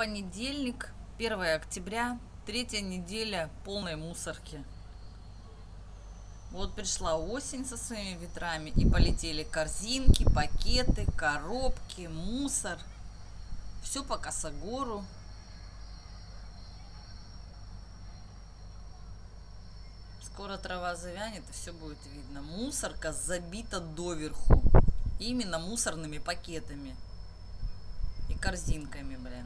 Понедельник, 1 октября, третья неделя полной мусорки. Вот пришла осень со своими ветрами, и полетели корзинки, пакеты, коробки, мусор. Все по косогору. Скоро трава завянет, и все будет видно. Мусорка забита доверху. Именно мусорными пакетами и корзинками, блин.